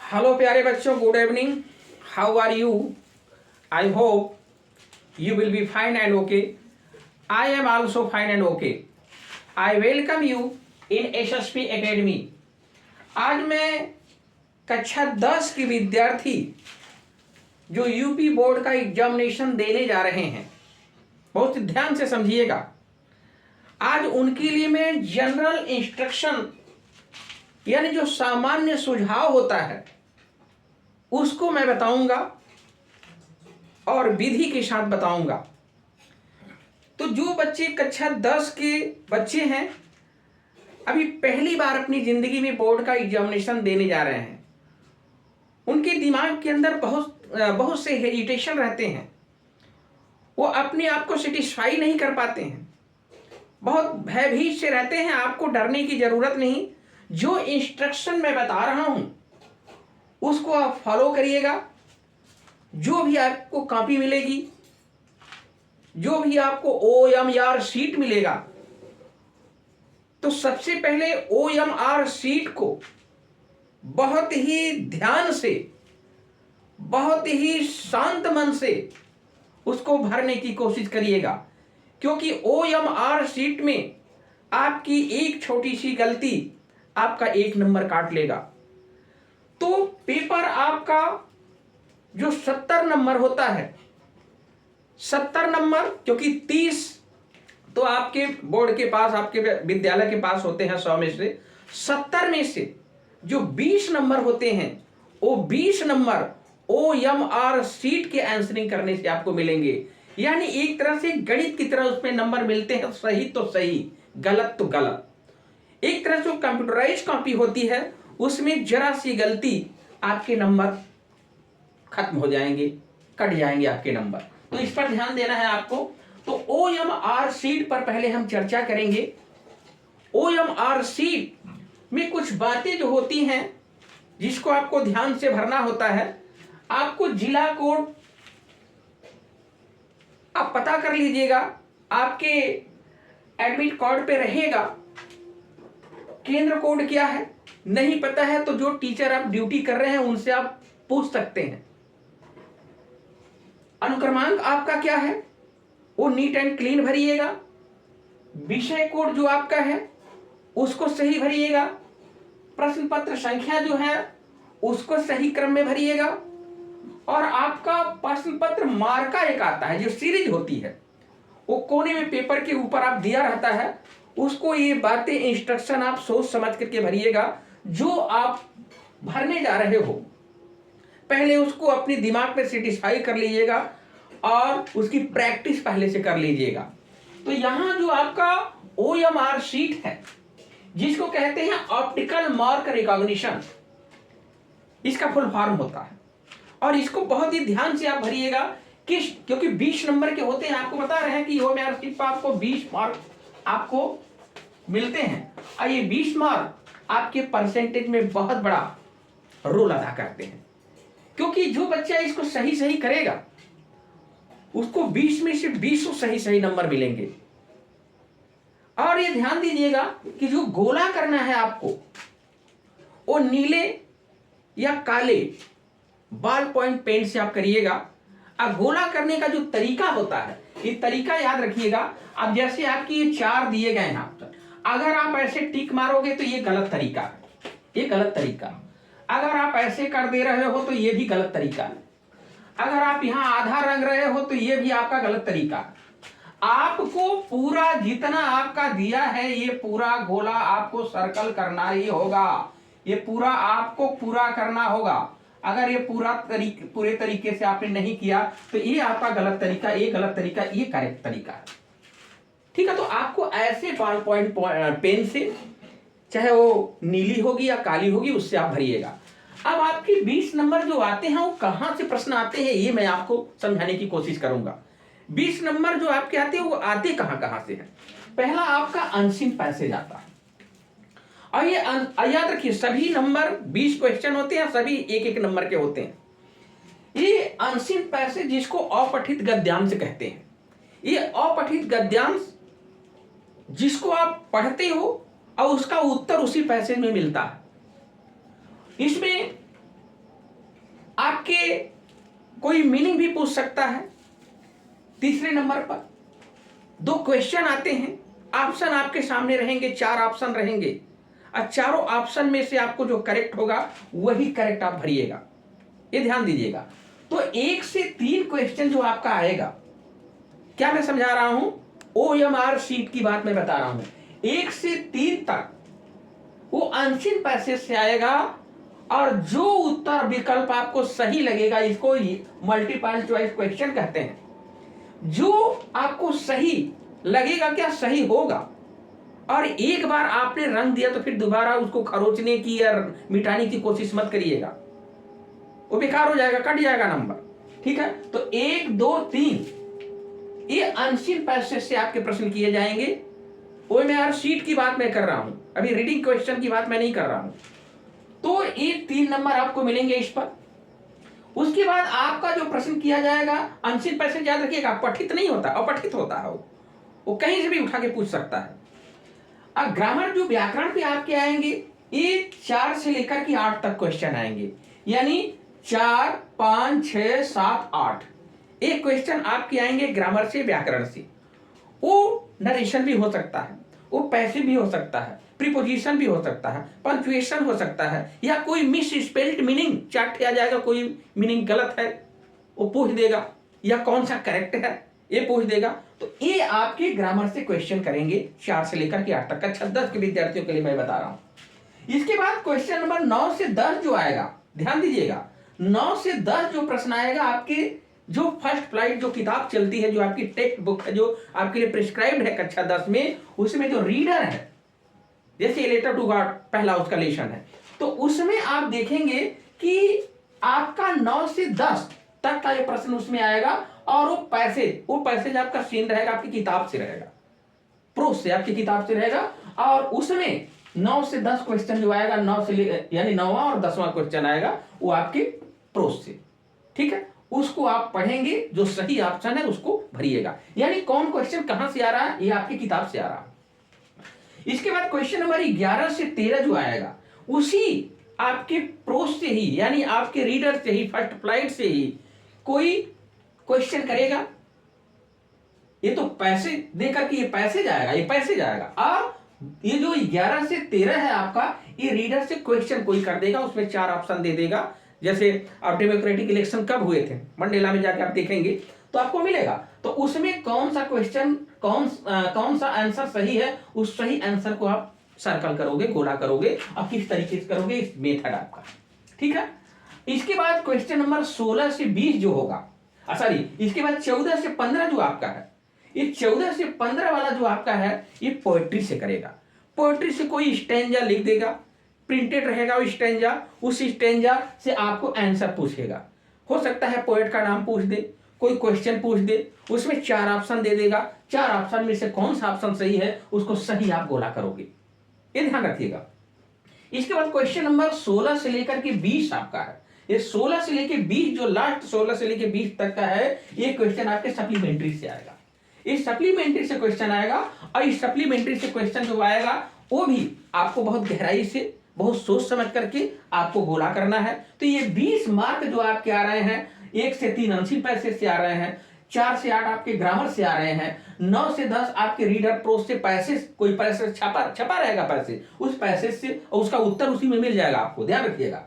Hello प्यारे बच्चों, good evening. How are you? I hope you will be fine and okay. I am also fine and okay. I welcome you in SSP academy. आज मैं कक्षा 10 की विद्यार्थी जो UP board का examination देने जा रहे हैं, बहुत ध्यान से समझिएगा। आज उनके लिए मैं जनरल इंस्ट्रक्शन यानी जो सामान्य सुझाव होता है उसको मैं बताऊंगा और विधि के साथ बताऊंगा। तो जो बच्चे कक्षा 10 के बच्चे हैं, अभी पहली बार अपनी जिंदगी में बोर्ड का एग्जामिनेशन देने जा रहे हैं, उनके दिमाग के अंदर बहुत से हेजिटेशन रहते हैं। वो अपने आप को सेटिस्फाई नहीं कर पाते हैं, बहुत भयभीत से रहते हैं। आपको डरने की जरूरत नहीं। जो इंस्ट्रक्शन मैं बता रहा हूं उसको आप फॉलो करिएगा। जो भी आपको कॉपी मिलेगी, जो भी आपको OMR शीट मिलेगा, तो सबसे पहले OMR शीट को बहुत ही ध्यान से, बहुत ही शांत मन से उसको भरने की कोशिश करिएगा, क्योंकि OMR शीट में आपकी एक छोटी सी गलती आपका 1 नंबर काट लेगा। तो पेपर आपका जो 70 नंबर होता है, 70 नंबर, क्योंकि 30 तो आपके बोर्ड के पास, आपके विद्यालय के पास होते हैं 100 में से, 70 में से जो 20 नंबर होते हैं, वो 20 नंबर OMR शीट के आंसरिंग करने से आपको मिलेंगे। यानी एक तरह से गणित की तरह उसमें नंबर मिलते हैं, सही तो सही, गलत तो गलत। एक तरह से कंप्यूटराइज कॉपी होती है, उसमें जरा सी गलती आपके नंबर खत्म हो जाएंगे, कट जाएंगे आपके नंबर। तो इस पर ध्यान देना है आपको। तो OMR शीट पर पहले हम चर्चा करेंगे। OMR शीट में कुछ बातें जो होती हैं जिसको आपको ध्यान से भरना होता है। आपको जिला कोड आप पता कर लीजिएगा, आपके एडमिट कार्ड पे रहेगा। केंद्र कोड क्या है नहीं पता है तो जो टीचर आप ड्यूटी कर रहे हैं उनसे आप पूछ सकते हैं। अनुक्रमांक आपका क्या है वो नीट एंड क्लीन भरिएगा। विषय कोड जो आपका है उसको सही भरिएगा। प्रश्न पत्र संख्या जो है उसको सही क्रम में भरिएगा। और आपका प्रश्न पत्र मार्का एक आता है, जो सीरीज होती है, वो कोने में पेपर के ऊपर आप दिया रहता है, उसको ये बातें इंस्ट्रक्शन आप सोच समझ करके भरिएगा। जो आप भरने जा रहे हो पहले उसको अपने दिमाग में सेटिस्फाई कर लीजिएगा और उसकी प्रैक्टिस पहले से कर लीजिएगा। तो यहां जो आपका OMR शीट है, जिसको कहते हैं ऑप्टिकल मार्क रिकॉग्निशन, इसका फुल फॉर्म होता है। और इसको बहुत ही ध्यान से आप भरिएगा, क्योंकि 20 नंबर के होते हैं। आपको बता रहे हैं कि OMR शीट पर आपको 20 मार्क आपको मिलते हैं, और ये 20 मार्क आपके परसेंटेज में बहुत बड़ा रोल अदा करते हैं। क्योंकि जो बच्चा इसको सही सही करेगा उसको 20 में से 20 सही सही नंबर मिलेंगे। और ये ध्यान दीजिएगा कि जो गोला करना है आपको, वो नीले या काले बॉल पॉइंट पेन से आप करिएगा। अब गोला करने का जो तरीका होता है, ये तरीका याद रखिएगा। अब जैसे आपकी ये 4 दिए गए हैं, अगर आप ऐसे टिक मारोगे तो ये गलत तरीका है, ये गलत तरीका। अगर आप ऐसे कर दे रहे हो तो ये भी गलत तरीका है। अगर आप यहां आधा रंग रहे हो तो ये भी आपका गलत तरीका है। आपको पूरा जितना आपका दिया है ये पूरा गोला आपको सर्कल करना ही होगा। ये पूरा आपको पूरा करना होगा। अगर ये पूरे तरीके से आपने नहीं किया तो ये आपका गलत तरीका, ये गलत तरीका, ये करेक्ट तरीका है। ठीक है, तो आपको ऐसे बॉल पॉइंट पेन से, चाहे वो नीली होगी या काली होगी, उससे आप भरिएगा। अब आपके 20 नंबर जो आते हैं वो कहां से प्रश्न आते हैं ये मैं आपको समझाने की कोशिश करूंगा। 20 नंबर जो आपके आते हैं वो आते कहां से हैं। पहला आपका अनसीन पैसेज आता है। और ये याद रखिए, सभी नंबर 20 क्वेश्चन होते हैं, सभी एक एक नंबर के होते हैं। ये अनसीन पैसेज जिसको अपठित गद्यांश कहते हैं। ये अपठित गद्यांश जिसको आप पढ़ते हो और उसका उत्तर उसी पैसेज में मिलता है। इसमें आपके कोई मीनिंग भी पूछ सकता है। तीसरे नंबर पर 2 क्वेश्चन आते हैं, ऑप्शन आपके सामने रहेंगे, 4 ऑप्शन रहेंगे और चारों ऑप्शन में से आपको जो करेक्ट होगा वही करेक्ट आप भरिएगा, ये ध्यान दीजिएगा। तो 1 से 3 क्वेश्चन जो आपका आएगा, क्या मैं समझा रहा हूं, OMR शीट की बात मैं बता रहा हूं, 1 से 3 तक वो अनसीन पैसेज से आएगा और जो उत्तर विकल्प आपको सही लगेगा, इसको मल्टीपल चॉइस क्वेश्चन कहते हैं, जो आपको सही लगेगा, क्या सही होगा, और एक बार आपने रंग दिया तो फिर दोबारा उसको खरोचने की या मिटाने की कोशिश मत करिएगा, वो बेकार हो जाएगा, कट जाएगा नंबर। ठीक है, तो 1 2 3 ये अनसीन पैसेज से आपके प्रश्न किए जाएंगे। OMR शीट की बात मैं कर रहा हूं, अभी रीडिंग क्वेश्चन की बात मैं नहीं कर रहा हूं। तो ये 3 नंबर आपको मिलेंगे इस पर। उसके बाद आपका जो प्रश्न किया जाएगा, अनसीन पैसेज याद रखिएगा, पठित नहीं होता, अपठित होता है, वो कहीं से भी उठा के पूछ सकता है। अब ग्रामर जो व्याकरण पे आपके आएंगे, ये 4 से लेकर के 8 तक क्वेश्चन आएंगे, यानी 4 5 6 7 8 एक क्वेश्चन आपके आएंगे ग्रामर से, व्याकरण से। वो नरेशन भी हो सकता है, वो पैसिव भी हो सकता है, प्रीपोजिशन भी हो सकता है, पंक्चुएशन हो सकता है, या कोई मिस स्पेल्ड मीनिंग चार्ट आ जाएगा, कोई मीनिंग गलत है वो पूछ देगा, या कौन सा करेक्ट है ये पूछ देगा। तो ये आपके ग्रामर से क्वेश्चन करेंगे 4 से लेकर के 8 तक का, 10 के विद्यार्थियों के लिए मैं बता रहा हूं। इसके बाद क्वेश्चन नंबर 9 से 10 जो आएगा, ध्यान दीजिएगा, 9 से 10 जो प्रश्न आएगा, आपके जो फर्स्ट फ्लाइट जो किताब चलती है, जो आपकी टेक्स्ट बुक है, जो आपके लिए प्रिस्क्राइब्ड है कक्षा 10 में, उसमें जो रीडर है, जैसे लेटर टू गॉड पहला उसका लेशन है, तो उसमें आप देखेंगे कि आपका 9 से 10 तक का ये प्रश्न उसमें आएगा, और वो पैसेज आपका सीन रहेगा, आपकी किताब से रहेगा, प्रोस से आपकी किताब से रहेगा, और उसमें 9 से 10 क्वेश्चन जो आएगा, 9 से यानी 9वां और 10वां क्वेश्चन आएगा वो आपके प्रोस से। ठीक है, उसको आप पढ़ेंगे, जो सही ऑप्शन है उसको भरिएगा, यानी कौन क्वेश्चन कहां से आ रहा है, ये आपकी किताब से आ रहा है। इसके बाद क्वेश्चन नंबर 11 से 13 जो आएगा, उसी आपके प्रोस से ही, यानी आपके रीडर से ही, फर्स्ट फ्लाइट से ही कोई क्वेश्चन करेगा। ये तो पैसे देकर के ये पैसे जाएगा, ये पैसे जाएगा, और ये जो 11 से 13 है आपका, ये रीडर से क्वेश्चन कोई कर देगा, उसमें 4 ऑप्शन दे देगा। जैसे अब डेमोक्रेटिक इलेक्शन कब हुए थे, मंडेला में जाके आप देखेंगे तो आपको मिलेगा, तो उसमें कौन सा क्वेश्चन, कौन सा आंसर सही है, उस सही आंसर को आप सर्कल करोगे, गोला करोगे, और किस तरीके से करोगे, इस मेथड आपका। ठीक है, इसके बाद क्वेश्चन नंबर 16 से 20 जो होगा, सॉरी, इसके बाद 14 से 15 जो आपका है, ये 14 से 15 वाला जो आपका है, ये पोएट्री से करेगा। पोएट्री से कोई स्टैंजा लिख देगा, प्रिंटेड रहेगा वो स्टैंजा, उस स्टैंजा से आपको आंसर पूछेगा। हो सकता है पोएट का नाम पूछ दे, कोई क्वेश्चन पूछ दे, उसमें 4 ऑप्शन दे देगा, 4 ऑप्शन में से कौन सा ऑप्शन सही है उसको सही आप गोला करोगे, ये ध्यान रखिएगा। इसके बाद क्वेश्चन नंबर 16 से लेकर के 20 आपका है, ये 16 से लेकर 20 जो लास्ट 16 से लेकर 20 तक का है, ये क्वेश्चन आपके सप्लीमेंट्री से आएगा। इस सप्लीमेंट्री से क्वेश्चन आएगा, और इस सप्लीमेंट्री से क्वेश्चन जो आएगा वो भी आपको बहुत गहराई से, बहुत सोच समझ करके आपको गोला करना है। तो ये 20 मार्क जो आपके आ रहे हैं, 1 से 3 अनसीन पैसेज से आ रहे हैं, 4 से 8 आपके ग्रामर से आ रहे हैं, 9 से 10 आपके रीडर प्रोस से पैसेज, कोई पैसेज छपा रहेगा पैसेज, उस पैसेज से, और उसका उत्तर उसी में मिल जाएगा आपको, ध्यान रखिएगा।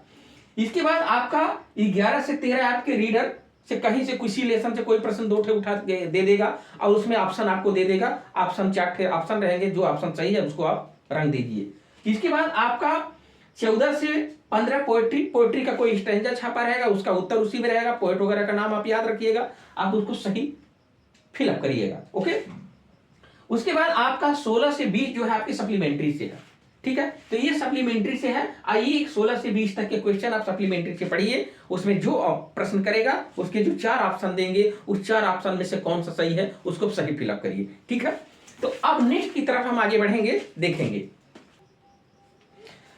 इसके बाद आपका 11 से 13 आपके रीडर से कहीं से किसी लेसन से कोई प्रश्न 2 ठे उठा दे देगा, और उसमें ऑप्शन आपको दे देगा, ऑप्शन 4 ठे ऑप्शन रहेंगे, जो ऑप्शन सही है उसको आप रंग दीजिए। इसके बाद आपका 14 से 15 पोएट्री का कोई स्टैंजा छापा रहेगा, उसका उत्तर उसी में रहेगा, पोएट वगैरह का नाम आप याद रखिएगा, आप उसको सही फिलअप करिएगा। ओके, उसके बाद आपका 16 से 20 जो है आपकी सप्लीमेंट्री से है। ठीक है, तो ये सप्लीमेंट्री से है। आइए 16 से 20 तक के क्वेश्चन आप सप्लीमेंट्री से पढ़िए, उसमें जो प्रश्न करेगा उसके जो 4 ऑप्शन देंगे, उस 4 ऑप्शन में से कौन सा सही है उसको सही फिलअप करिए। ठीक है, तो अब नेक्स्ट की तरफ हम आगे बढ़ेंगे, देखेंगे।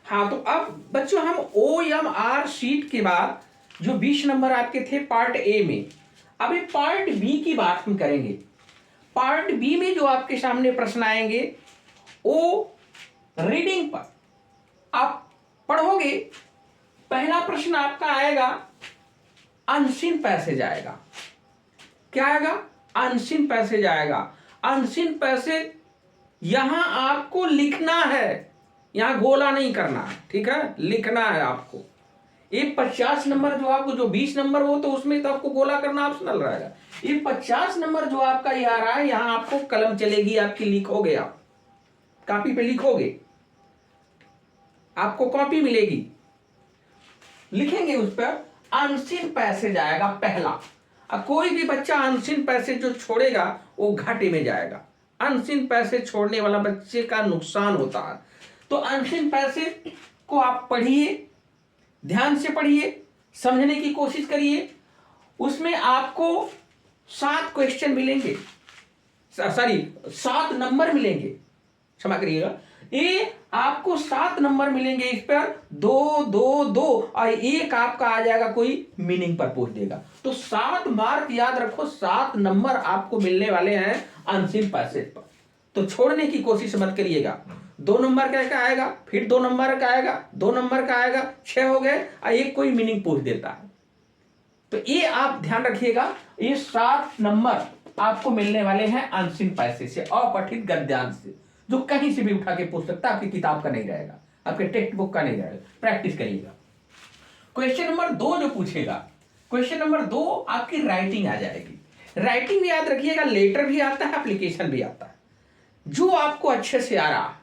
हाँ, तो अब बच्चों हम OMR शीट के बाद जो 20 नंबर आपके थे पार्ट ए में, अभी पार्ट बी की बात हम करेंगे। पार्ट बी में जो आपके सामने प्रश्न आएंगे, वो रीडिंग पर आप पढ़ोगे। पहला प्रश्न आपका आएगा, अनसीन पैसेज आएगा। क्या आएगा? अनसीन पैसेज आएगा। अनसीन पैसेज यहां आपको लिखना है, यहां गोला नहीं करना है, ठीक है, लिखना है आपको। ये 50 नंबर जो आपको, जो 20 नंबर हो तो उसमें तो आपको गोला करना ऑप्शनल रहेगा। ये 50 नंबर जो आपका ये आ रहा है, यहां आपको कलम चलेगी आपकी, लिखोगे आप, कॉपी पे लिखोगे, आपको कॉपी मिलेगी, लिखेंगे उस पर। अनसीन पैसेज आएगा पहला। अब कोई भी बच्चा अनसीन पैसेज जो छोड़ेगा वो घाटे में जाएगा। अनसीन पैसेज छोड़ने वाला बच्चे का नुकसान होता है। तो अनसीन पैसेज को आप पढ़िए, ध्यान से पढ़िए, समझने की कोशिश करिए। उसमें आपको 7 क्वेश्चन मिलेंगे, सॉरी 7 नंबर मिलेंगे, क्षमा करिएगा। ये आपको 7 नंबर मिलेंगे। इस पर 2 2 2 और एक आपका आ जाएगा कोई मीनिंग पर पूछ देगा। तो 7 मार्क याद रखो, 7 नंबर आपको मिलने वाले हैं अनसीन पैसेज पर। तो छोड़ने की कोशिश मत करिएगा। 2 नंबर का आएगा, फिर 2 नंबर का आएगा, 2 नंबर का आएगा, 6 हो गए, और एक कोई मीनिंग पूछ देता है। तो ये आप ध्यान रखिएगा, ये 7 नंबर आपको मिलने वाले हैं अनसीन पैसेज से, अपठित गद्यांश से, जो कहीं से भी उठा के पूछ सकता है, आपकी किताब का नहीं रहेगा, आपके टेक्स्ट बुक का नहीं रहेगा। प्रैक्टिस करिएगा। क्वेश्चन नंबर 2 जो पूछेगा, क्वेश्चन नंबर 2 आपकी राइटिंग आ जाएगी। राइटिंग भी याद रखिएगा, लेटर भी आता है, एप्लीकेशन भी आता है। जो आपको अच्छे से आ रहा,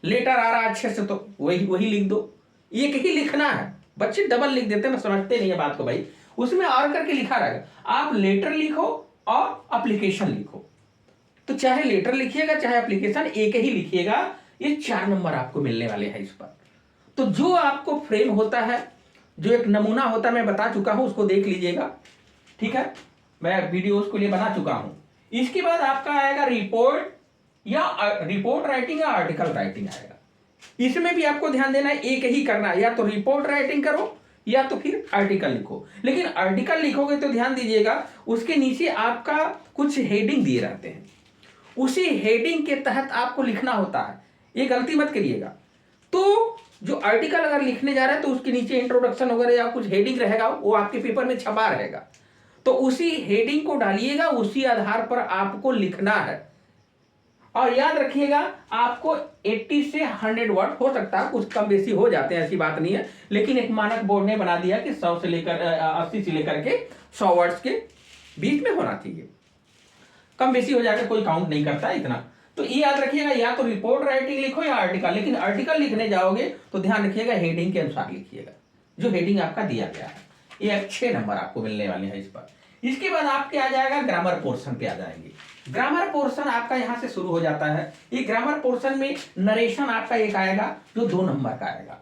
लेटर आ रहा अच्छे से, तो वही लिख दो। एक ही लिखना है, बच्चे डबल लिख देते हैं ना, समझते नहीं है बात को भाई। उसमें और करके लिखा रहेगा। आप लेटर लिखो और एप्लीकेशन लिखो। तो चाहे लेटर लिखिएगा चाहे एप्लीकेशन, एक ही लिखिएगा। ये 4 नंबर आपको मिलने वाले हैं इस पर। तो जो आपको फ्रेम होता है, जो एक नमूना होता है, मैं बता चुका हूं, उसको देख लीजिएगा, ठीक है, मैं वीडियो उसके लिए बना चुका हूं। इसके बाद आपका आएगा रिपोर्ट, या रिपोर्ट राइटिंग या आर्टिकल राइटिंग आएगा। इसमें भी आपको ध्यान देना है, एक ही करना है, या तो रिपोर्ट राइटिंग करो या तो फिर आर्टिकल लिखो। लेकिन आर्टिकल लिखोगे तो ध्यान दीजिएगा, उसके नीचे आपका कुछ हेडिंग दिए रहते हैं, उसी हेडिंग के तहत आपको लिखना होता है, ये गलती मत करिएगा। तो जो आर्टिकल अगर लिखने जा रहे हैं तो उसके नीचे इंट्रोडक्शन वगैरह या कुछ हेडिंग रहेगा, वो आपके पेपर में छपा रहेगा। तो उसी हेडिंग को डालिएगा, उसी आधार पर आपको लिखना है। और याद रखिएगा, आपको 80 से 100 वर्ड, हो सकता है कुछ कम बेसी हो जाते हैं, ऐसी बात नहीं है, लेकिन एक मानक बोर्ड ने बना दिया कि 100 से लेकर 80 से लेकर के 100 वर्ड्स के बीच में होना चाहिए। कम बेसी हो जाएगा, कोई काउंट नहीं करता है इतना। तो ये याद रखिएगा, या तो रिपोर्ट राइटिंग लिखो या आर्टिकल। लेकिन आर्टिकल लिखने जाओगे तो ध्यान रखिएगा, हेडिंग के अनुसार लिखिएगा, जो हेडिंग आपका दिया गया है। ये 6 नंबर आपको मिलने वाले हैं इस पर। इसके बाद आपके आ जाएगा ग्रामर पोर्शन पे आ जाएंगे। ग्रामर पोर्शन आपका यहां से शुरू हो जाता है। ये ग्रामर पोर्शन में नरेशन आपका एक आएगा जो 2 नंबर का आएगा।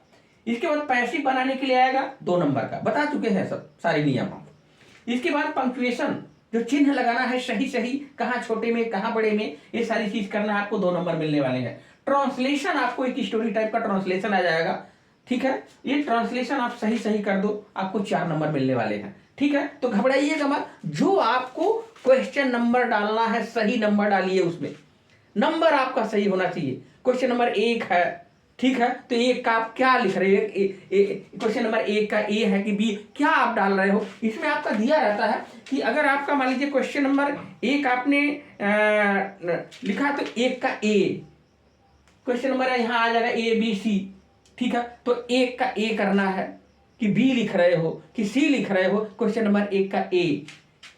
इसके बाद पैसिव बनाने के लिए आएगा 2 नंबर का, बता चुके हैं सब सारे नियम हम। इसके बाद पंक्चुएशन, जो चिन्ह लगाना है, सही सही, कहाँ छोटे में कहाँ बड़े में, ये सारी चीज करना है, आपको 2 नंबर मिलने वाले हैं। ट्रांसलेशन, आपको एक स्टोरी टाइप का ट्रांसलेशन आ जाएगा, ठीक है, ये ट्रांसलेशन आप सही सही कर दो, आपको 4 नंबर मिलने वाले हैं, ठीक है। तो घबराइएगा मत, जो आपको क्वेश्चन नंबर डालना है सही नंबर डालिए, उसमें नंबर आपका सही होना चाहिए। क्वेश्चन नंबर 1 है, ठीक है, तो 1 का आप क्या लिख रहे हो, क्वेश्चन नंबर 1 का ए है कि बी, क्या आप डाल रहे हो। इसमें आपका दिया रहता है कि अगर आपका मान लीजिए क्वेश्चन नंबर 1 आपने लिखा तो 1 का ए, क्वेश्चन नंबर यहाँ आ जाएगा ए बी सी, ठीक है, तो 1 का ए करना है कि बी लिख रहे हो कि सी लिख रहे हो। क्वेश्चन नंबर 1 का ए,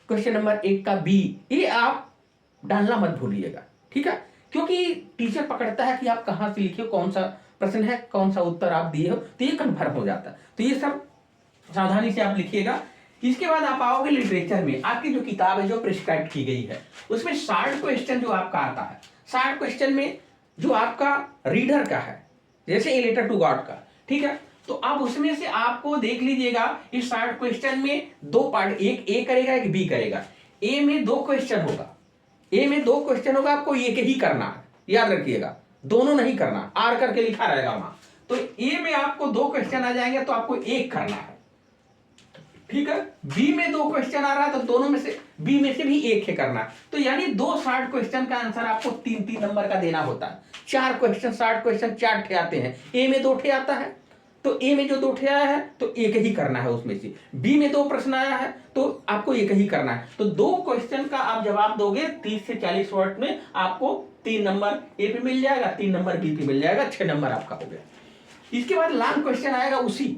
क्वेश्चन नंबर 1 का बी, ये आप डालना मत भूलिएगा, ठीक है, क्योंकि टीचर पकड़ता है कि आप कहां से लिखे हो, कौन सा प्रश्न है, कौन सा उत्तर आप दिए हो, तो ये कन्फर्म हो जाता है। तो ये सब सावधानी से आप लिखिएगा। इसके बाद आप आओगे लिटरेचर में। आपकी जो किताब है जो प्रिस्क्राइब की गई है, उसमें 60 क्वेश्चन जो आपका आता है, 60 क्वेश्चन में जो आपका रीडर का है, जैसे ए लेटर टू गॉड का, ठीक है, तो आप उसमें से आपको देख लीजिएगा, इस 60 क्वेश्चन में 2 पार्ट, एक ए करेगा एक बी करेगा। ए में 2 क्वेश्चन होगा, ए में 2 क्वेश्चन होगा, आपको एक ही करना है, याद रखिएगा, दोनों नहीं करना, आर करके लिखा रहेगा वहां। तो ए में आपको 2 क्वेश्चन आ जाएंगे तो आपको एक करना है, ठीक है। बी में 2 क्वेश्चन आ रहा है तो दोनों में से, बी में से भी एक है करना। तो यानी 2 60 क्वेश्चन का आंसर आपको 3-3 नंबर का देना होता है। 4 क्वेश्चन 60 क्वेश्चन 4 ठे आते हैं, ए में 2 ठे आता है, तो ए में जो 2 ठे आया है तो एक ही करना है उसमें से, बी में 2 प्रश्न आया है तो आपको एक ही करना है। तो 2 क्वेश्चन का आप जवाब दोगे 30 से 40 वर्ड में, आपको 3 नंबर ए पे मिल जाएगा, 3 नंबर बी पे मिल जाएगा, 6 नंबर आपका हो गया। इसके बाद लॉन्ग क्वेश्चन आएगा उसी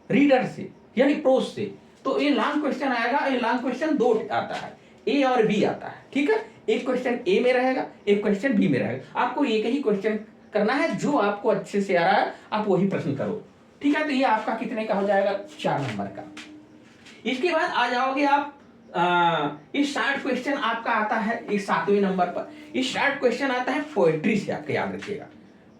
रीडर से यानी प्रोज से। तो ये लॉन्ग क्वेश्चन आएगा, ये लॉन्ग क्वेश्चन 2 आता है, ए और बी आता है, ठीक है। एक क्वेश्चन ए में रहेगा, एक क्वेश्चन बी में रहेगा। आपको एक ही क्वेश्चन करना है, जो आपको अच्छे से आ रहा है आप वही प्रश्न करो, ठीक है। तो ये आपका कितने का हो जाएगा, 4 नंबर का। इसके बाद आ जाओगे आप इस 60 क्वेश्चन आपका आता है इस 7वें नंबर पर। इस 60 क्वेश्चन आता है पोएट्री से, आपके याद रखिएगा।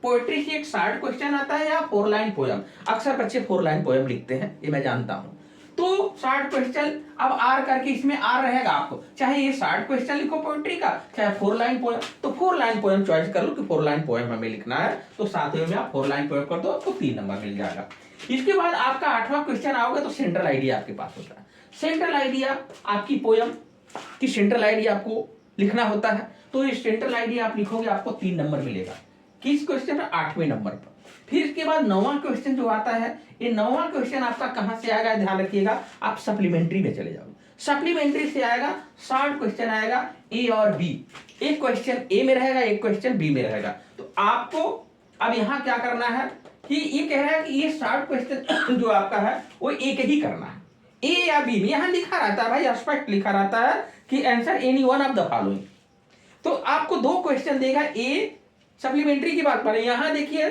पोएट्री से एक 60 क्वेश्चन आता है या 4 लाइन पोयम। अक्सर बच्चे 4 लाइन पोयम लिखते हैं, ये मैं जानता हूं। तो 60 क्वेश्चन, अब आर करके इसमें आर रहेगा आपको, चाहे ये 60 क्वेश्चन लिखो पोएट्री का, चाहे 4 लाइन पोयम, तो 4 लाइन पोयम चॉइस कर लो कि 4 लाइन पोयम हमें लिखना है। तो 7वें में आप 4 लाइन पोयम कर दो, आपको 3 नंबर मिल जाएगा। इसके बाद आपका 8वां क्वेश्चन आओगे तो सेंट्रल आइडिया आपके पास होता है। सेंट्रल आइडिया आपकी पोयम की सेंट्रल आइडिया आपको लिखना होता है। तो ये सेंट्रल आइडिया आप लिखोगे, आपको 3 नंबर मिलेगा। किस क्वेश्चन पर, 8वें नंबर पर। फिर इसके बाद 9वां क्वेश्चन जो आता है, ये 9वां क्वेश्चन आपका कहां से आएगा, ध्यान रखिएगा, आप सप्लीमेंट्री में चले जाओगे। सप्लीमेंट्री से आएगा 60 क्वेश्चन आएगा ए और बी। एक क्वेश्चन ए में रहेगा, एक क्वेश्चन बी में रहेगा। तो आपको अब यहां क्या करना है कि ये कह रहा है कि ये 60 क्वेश्चन जो आपका है वो एक ही करना है, ए या बी में। यहां लिखा रहता है भाई, स्पष्ट लिखा रहता है कि answer any one of the following. तो आपको 2 क्वेश्चन देगा, ए सप्लीमेंट्री की बात करें, यहां देखिए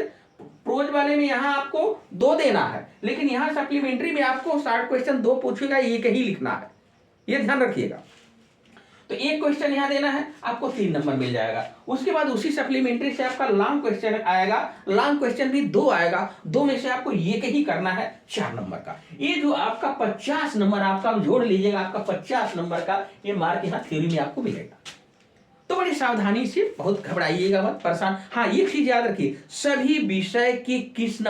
प्रोज वाले में यहां आपको 2 देना है, लेकिन यहां सप्लीमेंट्री में आपको 60 क्वेश्चन 2 पूछेगा, एक ही लिखना है, ये ध्यान रखिएगा। तो एक क्वेश्चन यहां देना है, आपको 3 नंबर मिल जाएगा। उसके बाद उसी सप्लीमेंट्री से आपका लॉन्ग क्वेश्चन आएगा, लॉन्ग क्वेश्चन भी 2 आएगा, 2 में से आपको एक ही करना है 4 नंबर का। ये जो आपका 50 नंबर आपका जोड़ लीजिएगा, आपका 50 नंबर का ये मार्क यहाँ थ्योरी में आपको मिलेगा। तो बड़ी सावधानी से, बहुत घबराइएगा मत, परेशान। हाँ, एक चीज याद रखिए, सभी विषय के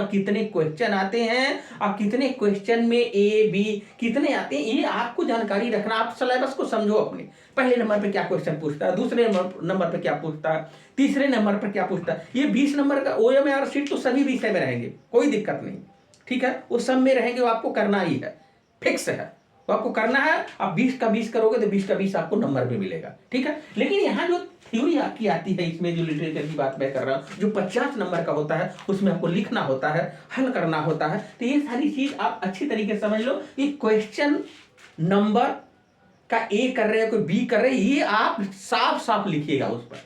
कितने क्वेश्चन आते हैं और कितने क्वेश्चन में ए बी कितने आते हैं, ये आपको जानकारी रखना। आप सिलेबस को समझो अपने, पहले नंबर पे क्या क्वेश्चन पूछता है, दूसरे नंबर पे क्या पूछता है, तीसरे नंबर पर क्या पूछता है। ये 20 नंबर का OMR शीट तो सभी विषय में रहेंगे, कोई दिक्कत नहीं, ठीक है। वो सब में रहेंगे, वो आपको करना ही है, फिक्स है, तो आपको करना है। आप 20 का 20 करोगे तो 20 का 20 आपको नंबर भी मिलेगा, ठीक है। लेकिन यहाँ जो थ्योरी आपकी आती है, इसमें जो लिटरेचर की बात मैं कर रहा हूँ, जो 50 नंबर का होता है, उसमें आपको लिखना होता है, हल करना होता है। तो ये सारी चीज आप अच्छी तरीके से समझ लो। ये क्वेश्चन नंबर का ए कर रहे हैं, कोई बी कर रहे हैं, ये आप साफ साफ लिखिएगा उस पर,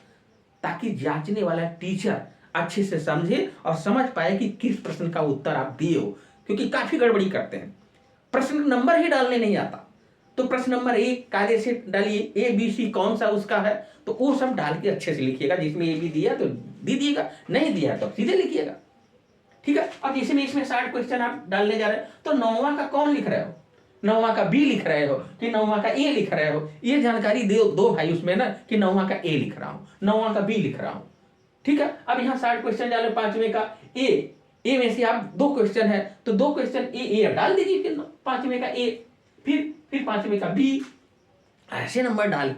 ताकि जांचने वाला टीचर अच्छे से समझे और समझ पाए कि किस प्रश्न का उत्तर आप दिए हो। क्योंकि काफी गड़बड़ी करते हैं, प्रश्न नंबर ही डालने नहीं आता, तो प्रश्न नंबर 1 कायदे से डालिए, ए बी सी कौन सा उसका है, तो वो सब डाल के अच्छे से लिखिएगा। जिसमें ए बी दिया तो दी दिएगा, नहीं दिया तो सीधे लिखिएगा, ठीक है। अब इसमें 60 क्वेश्चन आप डालने जा रहे हो, तो 9वां का कौन लिख रहे हो, 9वां का बी लिख रहे हो कि 9वां का ए लिख रहे हो, ये जानकारी दो भाई उसमें ना, कि 9वां का ए लिख रहा हूं, 9वां का बी लिख रहा हूं, ठीक है। अब यहाँ 60 क्वेश्चन डालो, 5वें का ए में से आप 2 क्वेश्चन है तो 2 क्वेश्चन ए डाल दीजिए, फिर 5वें का ए, फिर 5वें का बी, ऐसे नंबर डाल,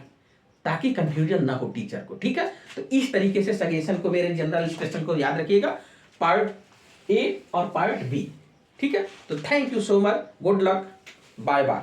ताकि कंफ्यूजन ना हो टीचर को, ठीक है। तो इस तरीके से सजेशन को, मेरे जनरल क्वेश्चन को याद रखिएगा, पार्ट ए और पार्ट बी, ठीक है। तो thank you so much, good luck, bye bye.